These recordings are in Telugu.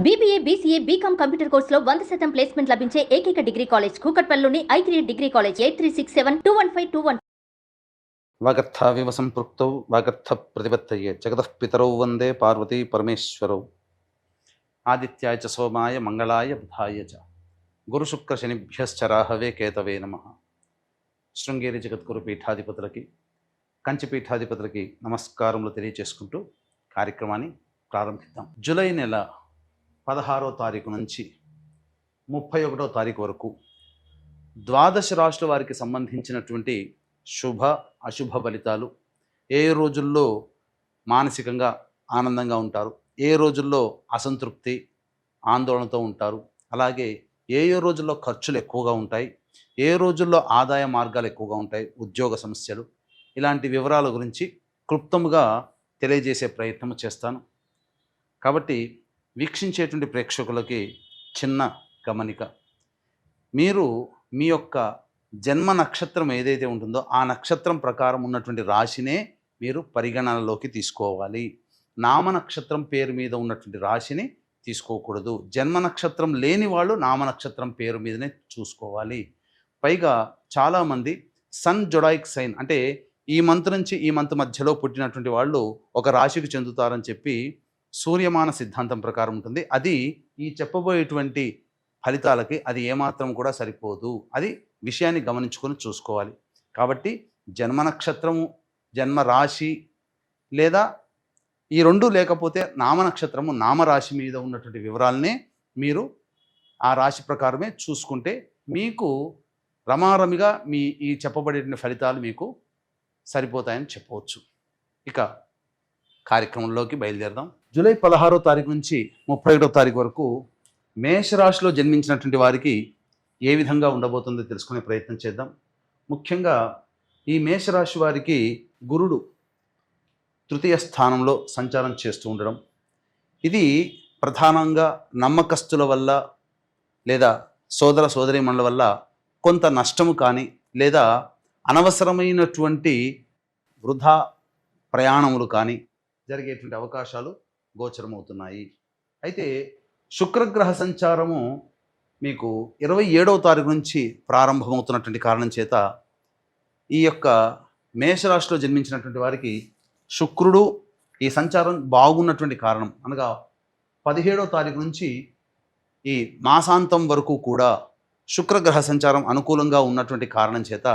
BBA, BCA, BCom కంప్యూటర్ కోర్సులో 100% ప్లేస్మెంట్ లభించే ఏకైక డిగ్రీ కాలేజ్ కూకట్పల్లిలోని i3 డిగ్రీ కాలేజ్ 8367215215. వాగర్థావివ సంపృక్తౌ వాగర్థ ప్రతిపత్తయే జగతః పితరౌ వందే పార్వతీ పరమేశ్వరౌ. ఆదిత్యాయ చ సోమాయ మంగళాయ బుధాయ చ గురుశుక్ర శనిభ్యశ్చ రాహవే కేతవే నమః. శృంగేరి జగద్గురు పీఠాధిపతులకి కంచి పీఠాధిపతులకి నమస్కారములు తెలియచేసుకుంటూ కార్యక్రమాన్ని ప్రారంభిద్దాం. జూలై నెల 16వ తారీఖు నుంచి 31వ తారీఖు వరకు ద్వాదశ రాశుల వారికి సంబంధించినటువంటి శుభ అశుభ ఫలితాలు, ఏ రోజుల్లో మానసికంగా ఆనందంగా ఉంటారు, ఏ రోజుల్లో అసంతృప్తి ఆందోళనతో ఉంటారు, అలాగే ఏ రోజుల్లో ఖర్చులు ఎక్కువగా ఉంటాయి, ఏ రోజుల్లో ఆదాయ మార్గాలు ఎక్కువగా ఉంటాయి, ఉద్యోగ సమస్యలు, ఇలాంటి వివరాల గురించి క్లుప్తంగా తెలియజేసే ప్రయత్నం చేస్తాను. కాబట్టి వీక్షించేటువంటి ప్రేక్షకులకి చిన్న గమనిక, మీరు మీ యొక్క జన్మ నక్షత్రం ఏదైతే ఉంటుందో ఆ నక్షత్రం ప్రకారం ఉన్నటువంటి రాశినే మీరు పరిగణనలోకి తీసుకోవాలి. నామ నక్షత్రం పేరు మీద ఉన్నటువంటి రాశిని తీసుకోకూడదు. జన్మ నక్షత్రం లేని వాళ్ళు నామ నక్షత్రం పేరు మీదనే చూసుకోవాలి. పైగా చాలామంది సన్ జొడాయిక్ సైన్ అంటే ఈ మంత్ నుంచి ఈ మంత్ మధ్యలో పుట్టినటువంటి వాళ్ళు ఒక రాశికి చెందుతారని చెప్పి సూర్యమాన సిద్ధాంతం ప్రకారం ఉంటుంది. అది ఈ చెప్పబోయేటువంటి ఫలితాలకి అది ఏమాత్రం కూడా సరిపోదు. అది విషయాన్ని గమనించుకొని చూసుకోవాలి. కాబట్టి జన్మ నక్షత్రము, జన్మ రాశి లేదా ఈ రెండు లేకపోతే నామ నక్షత్రము, నామరాశి మీద ఉన్నటువంటి వివరాలనే మీరు ఆ రాశి ప్రకారమే చూసుకుంటే మీకు రమారమిగా మీ ఈ చెప్పబడే ఫలితాలు మీకు సరిపోతాయని చెప్పవచ్చు. ఇక కార్యక్రమంలోకి బయలుదేరదాం. జూలై 16వ తారీఖు నుంచి 31వ తారీఖు వరకు మేషరాశిలో జన్మించినటువంటి వారికి ఏ విధంగా ఉండబోతుందో తెలుసుకునే ప్రయత్నం చేద్దాం. ముఖ్యంగా ఈ మేషరాశి వారికి గురుడు తృతీయ స్థానంలో సంచారం చేస్తూ ఉండడం, ఇది ప్రధానంగా నమ్మకస్తుల వల్ల లేదా సోదర సోదరీమణుల వల్ల కొంత నష్టము కానీ లేదా అనవసరమైనటువంటి వృధా ప్రయాణములు కానీ జరిగేటువంటి అవకాశాలు గోచరమవుతున్నాయి. అయితే శుక్రగ్రహ సంచారము మీకు 27వ తారీఖు నుంచి ప్రారంభమవుతున్నటువంటి కారణం చేత ఈ యొక్క మేషరాశిలో జన్మించినటువంటి వారికి శుక్రుడు ఈ సంచారం బాగున్నటువంటి కారణం అనగా 17వ తారీఖు నుంచి ఈ మాసాంతం వరకు కూడా శుక్రగ్రహ సంచారం అనుకూలంగా ఉన్నటువంటి కారణం చేత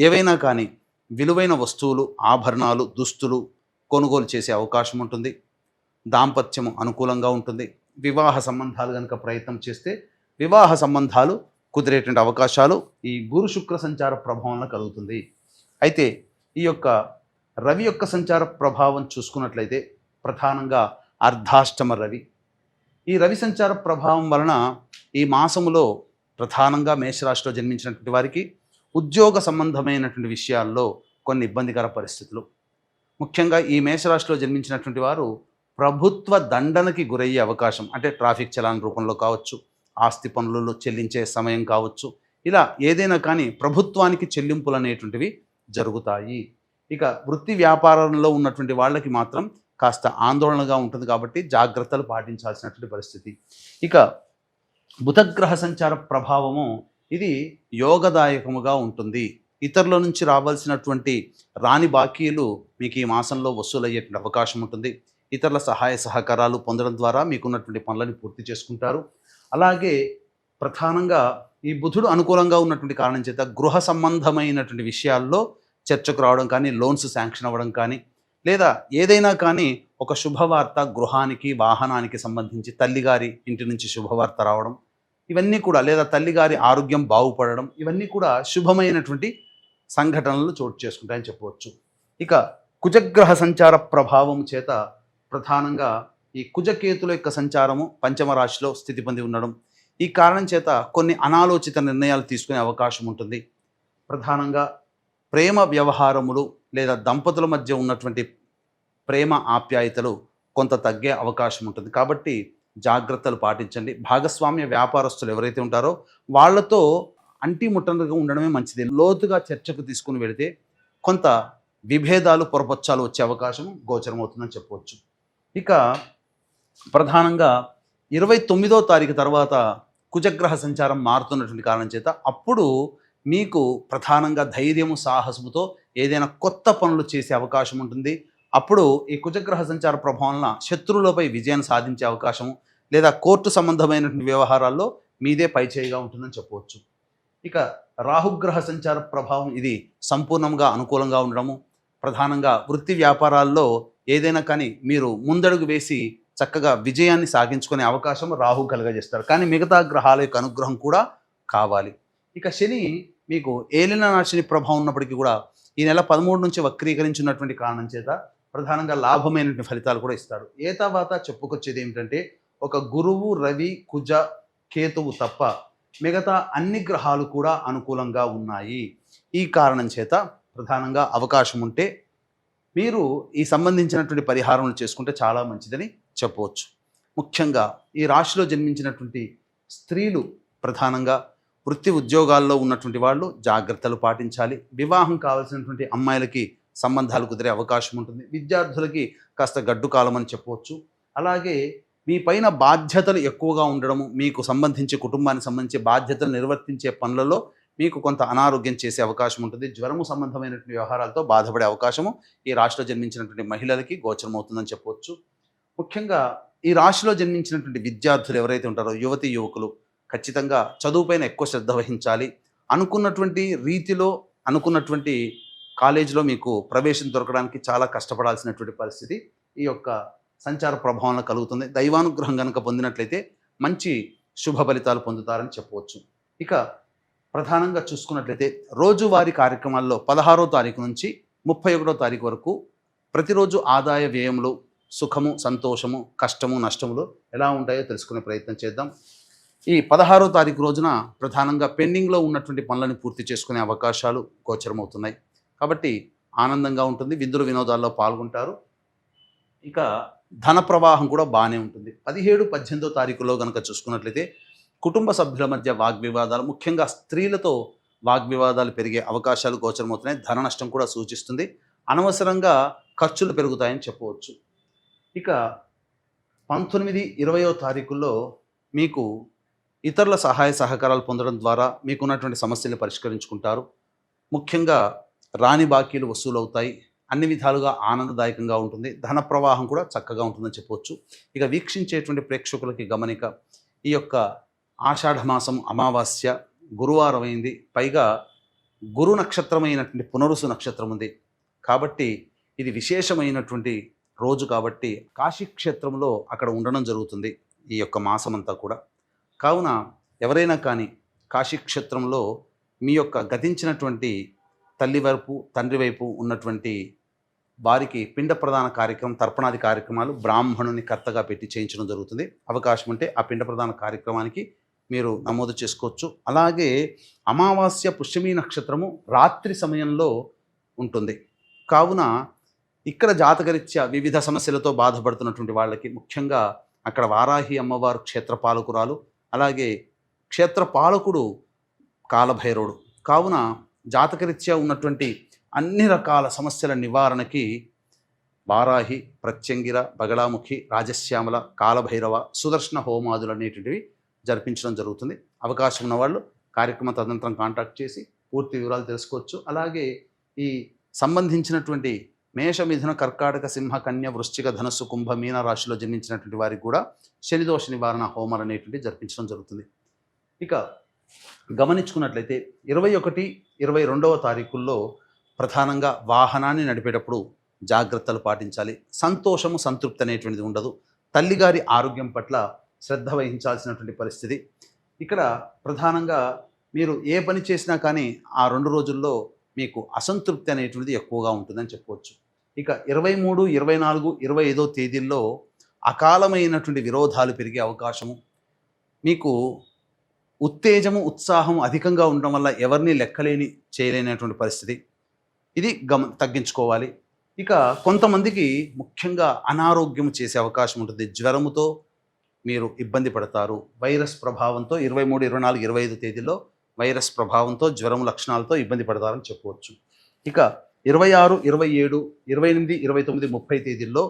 ఏవైనా కానీ విలువైన వస్తువులు, ఆభరణాలు, దుస్తులు కొనుగోలు చేసే అవకాశం ఉంటుంది. దాంపత్యము అనుకూలంగా ఉంటుంది. వివాహ సంబంధాలు కనుక ప్రయత్నం చేస్తే వివాహ సంబంధాలు కుదిరేటువంటి అవకాశాలు ఈ గురు శుక్ర సంచార ప్రభావంలో కలుగుతుంది. అయితే ఈ యొక్క రవి యొక్క సంచార ప్రభావం చూసుకున్నట్లయితే ప్రధానంగా అర్ధాష్టమ రవి. ఈ రవి సంచార ప్రభావం వలన ఈ మాసములో ప్రధానంగా మేషరాశిలో జన్మించినటువంటి వారికి ఉద్యోగ సంబంధమైనటువంటి విషయాల్లో కొన్ని ఇబ్బందికర పరిస్థితులు, ముఖ్యంగా ఈ మేషరాశిలో జన్మించినటువంటి వారు ప్రభుత్వ దండనకి గురయ్యే అవకాశం, అంటే ట్రాఫిక్ చలాన్ రూపంలో కావచ్చు, ఆస్తి పన్నులలో చెల్లించే సమయం కావచ్చు, ఇలా ఏదైనా కానీ ప్రభుత్వానికి చెల్లింపులు అనేటువంటివి జరుగుతాయి. ఇక వృత్తి వ్యాపారంలో ఉన్నటువంటి వాళ్ళకి మాత్రం కాస్త ఆందోళనగా ఉంటుంది కాబట్టి జాగ్రత్తలు పాటించాల్సినటువంటి పరిస్థితి. ఇక బుధగ్రహ సంచార ప్రభావము ఇది యోగదాయకముగా ఉంటుంది. ఇతరుల నుంచి రావాల్సినటువంటి రాని బాకీలు మీకు ఈ మాసంలో వసూలయ్యేటువంటి అవకాశం ఉంటుంది. ఇతరుల సహాయ సహకారాలు పొందడం ద్వారా మీకున్నటువంటి పనులను పూర్తి చేసుకుంటారు. అలాగే ప్రధానంగా ఈ బుధుడు అనుకూలంగా ఉన్నటువంటి కారణం చేత గృహ సంబంధమైనటువంటి విషయాల్లో చర్చకు రావడం కానీ, లోన్స్ శాంక్షన్ అవ్వడం కానీ, లేదా ఏదైనా కానీ ఒక శుభవార్త గృహానికి, వాహనానికి సంబంధించి తల్లిగారి ఇంటి నుంచి శుభవార్త రావడం, ఇవన్నీ కూడా, లేదా తల్లిగారి ఆరోగ్యం బాగుపడడం, ఇవన్నీ కూడా శుభమైనటువంటి సంఘటనలు చోటు చేసుకుంటాయని చెప్పవచ్చు. ఇక కుజగ్రహ సంచార ప్రభావం చేత ప్రధానంగా ఈ కుజకేతుల యొక్క సంచారము పంచమ రాశిలో స్థితి పొంది ఉండడం, ఈ కారణం చేత కొన్ని అనాలోచిత నిర్ణయాలు తీసుకునే అవకాశం ఉంటుంది. ప్రధానంగా ప్రేమ వ్యవహారములు లేదా దంపతుల మధ్య ఉన్నటువంటి ప్రేమ ఆప్యాయతలు కొంత తగ్గే అవకాశం ఉంటుంది. కాబట్టి జాగ్రత్తలు పాటించండి. భాగస్వామ్య వ్యాపారస్తులు ఎవరైతే ఉంటారో వాళ్ళతో అంటిముట్టనగా ఉండడమే మంచిది. లోతుగా చర్చకు తీసుకుని వెళితే కొంత విభేదాలు, పొరపచ్చాలు వచ్చే అవకాశం గోచరమవుతుందని చెప్పవచ్చు. ఇక ప్రధానంగా 29వ తారీఖు తర్వాత కుజగ్రహ సంచారం మారుతున్నటువంటి కారణం చేత అప్పుడు మీకు ప్రధానంగా ధైర్యము సాహసముతో ఏదైనా కొత్త పనులు చేసే అవకాశం ఉంటుంది. అప్పుడు ఈ కుజగ్రహ సంచార ప్రభావం వలన శత్రువులపై విజయాన్ని సాధించే అవకాశము లేదా కోర్టు సంబంధమైనటువంటి వ్యవహారాల్లో మీదే పైచేయిగా ఉంటుందని చెప్పవచ్చు. ఇక రాహుగ్రహ సంచార ప్రభావం ఇది సంపూర్ణంగా అనుకూలంగా ఉండడము, ప్రధానంగా వృత్తి వ్యాపారాల్లో ఏదైనా కానీ మీరు ముందడుగు వేసి చక్కగా విజయాన్ని సాగించుకునే అవకాశం రాహు కలుగజేస్తారు. కానీ మిగతా గ్రహాల యొక్క అనుగ్రహం కూడా కావాలి. ఇక శని మీకు ఏలినాటి ప్రభావం ఉన్నప్పటికీ కూడా ఈ నెల 13 నుంచి వక్రీకరించినటువంటి కారణం చేత ప్రధానంగా లాభమైనటువంటి ఫలితాలు కూడా ఇస్తాడు. ఏ తర్వాత చెప్పుకొచ్చేది ఏమిటంటే ఒక గురువు, రవి, కుజ, కేతువు తప్ప మిగతా అన్ని గ్రహాలు కూడా అనుకూలంగా ఉన్నాయి. ఈ కారణం చేత ప్రధానంగా అవకాశం ఉంటే మీరు ఈ సంబంధించినటువంటి పరిహారములు చేసుకుంటే చాలా మంచిదని చెప్పవచ్చు. ముఖ్యంగా ఈ రాశిలో జన్మించినటువంటి స్త్రీలు ప్రధానంగా వృత్తి ఉద్యోగాల్లో ఉన్నటువంటి వాళ్ళు జాగ్రత్తలు పాటించాలి. వివాహం కావాల్సినటువంటి అమ్మాయిలకి సంబంధాలు కుదిరే అవకాశం ఉంటుంది. విద్యార్థులకి కాస్త గడ్డు కాలం అని చెప్పవచ్చు. అలాగే మీ పైన బాధ్యతలు ఎక్కువగా ఉండడము, మీకు సంబంధించి కుటుంబానికి సంబంధించి బాధ్యతలు నిర్వర్తించే పనులలో మీకు కొంత అనారోగ్యం చేసే అవకాశం ఉంటుంది. జ్వరము సంబంధమైనటువంటి వ్యవహారాలతో బాధపడే అవకాశము ఈ రాశిలో జన్మించినటువంటి మహిళలకి గోచరమవుతుందని చెప్పవచ్చు. ముఖ్యంగా ఈ రాశిలో జన్మించినటువంటి విద్యార్థులు ఎవరైతే ఉంటారో, యువతి యువకులు ఖచ్చితంగా చదువుపైన ఎక్కువ శ్రద్ధ వహించాలి. అనుకున్నటువంటి రీతిలో అనుకున్నటువంటి కాలేజీలో మీకు ప్రవేశం దొరకడానికి చాలా కష్టపడాల్సినటువంటి పరిస్థితి ఈ యొక్క సంచార ప్రభావంలో కలుగుతుంది. దైవానుగ్రహం కనుక పొందినట్లయితే మంచి శుభ ఫలితాలు పొందుతారని చెప్పవచ్చు. ఇక ప్రధానంగా చూసుకున్నట్లయితే రోజువారీ కార్యక్రమాల్లో 16వ తారీఖు నుంచి 31వ తారీఖు వరకు ప్రతిరోజు ఆదాయ వ్యయములు, సుఖము, సంతోషము, కష్టము, నష్టములు ఎలా ఉంటాయో తెలుసుకునే ప్రయత్నం చేద్దాం. ఈ 16వ తారీఖు రోజున ప్రధానంగా పెండింగ్లో ఉన్నటువంటి పనులను పూర్తి చేసుకునే అవకాశాలు గోచరమవుతున్నాయి. కాబట్టి ఆనందంగా ఉంటుంది. విందులు వినోదాల్లో పాల్గొంటారు. ఇక ధన ప్రవాహం కూడా బాగానే ఉంటుంది. 17, 18వ తారీఖులో కనుక చూసుకున్నట్లయితే కుటుంబ సభ్యుల మధ్య వాగ్వివాదాలు, ముఖ్యంగా స్త్రీలతో వాగ్వివాదాలు పెరిగే అవకాశాలు గోచరమవుతున్నాయి. ధన నష్టం కూడా సూచిస్తుంది. అనవసరంగా ఖర్చులు పెరుగుతాయని చెప్పవచ్చు. ఇక 19, 20వ తారీఖుల్లో మీకు ఇతరుల సహాయ సహకారాలు పొందడం ద్వారా మీకున్నటువంటి సమస్యలు పరిష్కరించుకుంటారు. ముఖ్యంగా రాని బాకీలు వసూలవుతాయి. అన్ని విధాలుగా ఆనందదాయకంగా ఉంటుంది. ధన ప్రవాహం కూడా చక్కగా ఉంటుందని చెప్పవచ్చు. ఇక వీక్షించేటువంటి ప్రేక్షకులకి గమనిక, ఈ యొక్క ఆషాఢమాసం అమావాస్య గురువారం అయింది. పైగా గురు నక్షత్రమైనటువంటి పునరుసు నక్షత్రం ఉంది. కాబట్టి ఇది విశేషమైనటువంటి రోజు కాబట్టి కాశీక్షేత్రంలో అక్కడ ఉండడం జరుగుతుంది ఈ యొక్క మాసమంతా కూడా. కావున ఎవరైనా కానీ కాశీక్షేత్రంలో మీ యొక్క గతించినటువంటి తల్లి వైపు, తండ్రి వైపు ఉన్నటువంటి వారికి పిండ ప్రదాన కార్యక్రమం, తర్పణాది కార్యక్రమాలు బ్రాహ్మణుని కర్తగా పెట్టి చేయించడం జరుగుతుంది. అవకాశం ఉంటే ఆ పిండ ప్రదాన కార్యక్రమానికి మీరు నమోదు చేసుకోవచ్చు. అలాగే అమావాస్య పుష్యమీ నక్షత్రము రాత్రి సమయంలో ఉంటుంది. కావున ఇక్కడ జాతకరీత్యా వివిధ సమస్యలతో బాధపడుతున్నటువంటి వాళ్ళకి, ముఖ్యంగా అక్కడ వారాహి అమ్మవారు క్షేత్రపాలకురాలు, అలాగే క్షేత్రపాలకుడు కాలభైరవుడు. కావున జాతకరీత్యా ఉన్నటువంటి అన్ని రకాల సమస్యల నివారణకి వారాహి, ప్రత్యంగిర, బగళాముఖి, రాజశ్యామల, కాలభైరవ, సుదర్శన హోమాదులు అనేటువంటివి జరిపించడం జరుగుతుంది. అవకాశం ఉన్న వాళ్ళు కార్యక్రమ తదనంతరం కాంటాక్ట్ చేసి పూర్తి వివరాలు తెలుసుకోవచ్చు. అలాగే ఈ సంబంధించినటువంటి మేష, మిథున, కర్కాటక, సింహ, కన్య, వృశ్చిక, ధనస్సు, కుంభ, మీన రాశిలో జన్మించినటువంటి వారికి కూడా శనిదోష నివారణ హోమాలు అనేటువంటి జరిపించడం జరుగుతుంది. ఇక గమనించుకున్నట్లయితే 21, 22వ తారీఖుల్లో ప్రధానంగా వాహనాన్ని నడిపేటప్పుడు జాగ్రత్తలు పాటించాలి. సంతోషము, సంతృప్తి అనేటువంటిది ఉండదు. తల్లిగారి ఆరోగ్యం పట్ల శ్రద్ధ వహించాల్సినటువంటి పరిస్థితి. ఇక్కడ ప్రధానంగా మీరు ఏ పని చేసినా కానీ ఆ 2 రోజుల్లో మీకు అసంతృప్తి అనేటువంటిది ఎక్కువగా ఉంటుందని చెప్పవచ్చు. ఇక 23, 24, 25వ తేదీల్లో అకాలమైనటువంటి విరోధాలు పెరిగే అవకాశము, మీకు ఉత్తేజము, ఉత్సాహం అధికంగా ఉండడం వల్ల ఎవరిని లెక్కలేని చేయలేనటువంటి పరిస్థితి, ఇది తగ్గించుకోవాలి. ఇక కొంతమందికి ముఖ్యంగా అనారోగ్యం చేసే అవకాశం ఉంటుంది. జ్వరముతో మీరు ఇబ్బంది పడతారు. వైరస్ ప్రభావంతో 23, 24, 25 తేదీల్లో వైరస్ ప్రభావంతో జ్వరం లక్షణాలతో ఇబ్బంది పడతారని చెప్పవచ్చు. ఇక 26, 27, 28, 29, 30 తేదీల్లో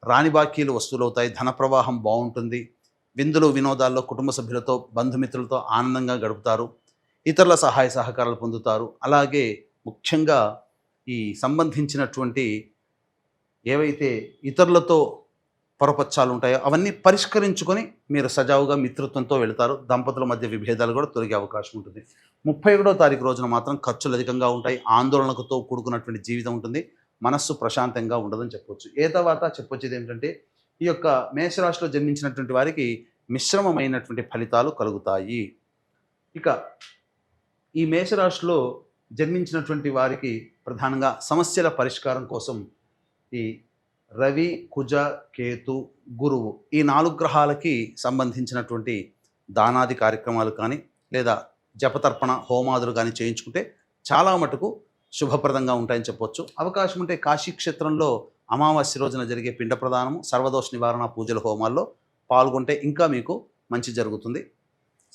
రాని బాకీలు వసూలవుతాయి. ధన ప్రవాహం బాగుంటుంది. విందులు వినోదాల్లో కుటుంబ సభ్యులతో బంధుమిత్రులతో ఆనందంగా గడుపుతారు. ఇతరుల సహాయ సహకారాలు పొందుతారు. అలాగే ముఖ్యంగా ఈ సంబంధించినటువంటి ఏవైతే ఇతరులతో పొరపచ్చాలు ఉంటాయో అవన్నీ పరిష్కరించుకొని మీరు సజావుగా మిత్రత్వంతో వెళతారు. దంపతుల మధ్య విభేదాలు కూడా తొలగే అవకాశం ఉంటుంది. 31వ తారీఖు రోజున మాత్రం ఖర్చులు అధికంగా ఉంటాయి. ఆందోళనలతో కూడుకున్నటువంటి జీవితం ఉంటుంది. మనస్సు ప్రశాంతంగా ఉండదని చెప్పొచ్చు. తర్వాత చెప్పొచ్చేది ఏమిటంటే ఈ యొక్క మేషరాశిలో జన్మించినటువంటి వారికి మిశ్రమమైనటువంటి ఫలితాలు కలుగుతాయి. ఇక ఈ మేషరాశిలో జన్మించినటువంటి వారికి ప్రధానంగా సమస్యల పరిష్కారం కోసం ఈ రవి, కుజ, కేతు, గురువు ఈ 4 గ్రహాలకి సంబంధించినటువంటి దానాది కార్యక్రమాలు కానీ లేదా జపతర్పణ హోమాదులు కానీ చేయించుకుంటే చాలా మటుకు శుభప్రదంగా ఉంటాయని చెప్పొచ్చు. అవకాశం ఉంటే కాశీ క్షేత్రంలో అమావాస్య రోజున జరిగే పిండ ప్రదానము, సర్వదోష నివారణ పూజల హోమాల్లో పాల్గొంటే ఇంకా మీకు మంచి జరుగుతుంది.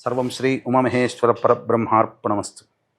సర్వం శ్రీ ఉమామహేశ్వర పరబ్రహ్మార్పణమస్తు.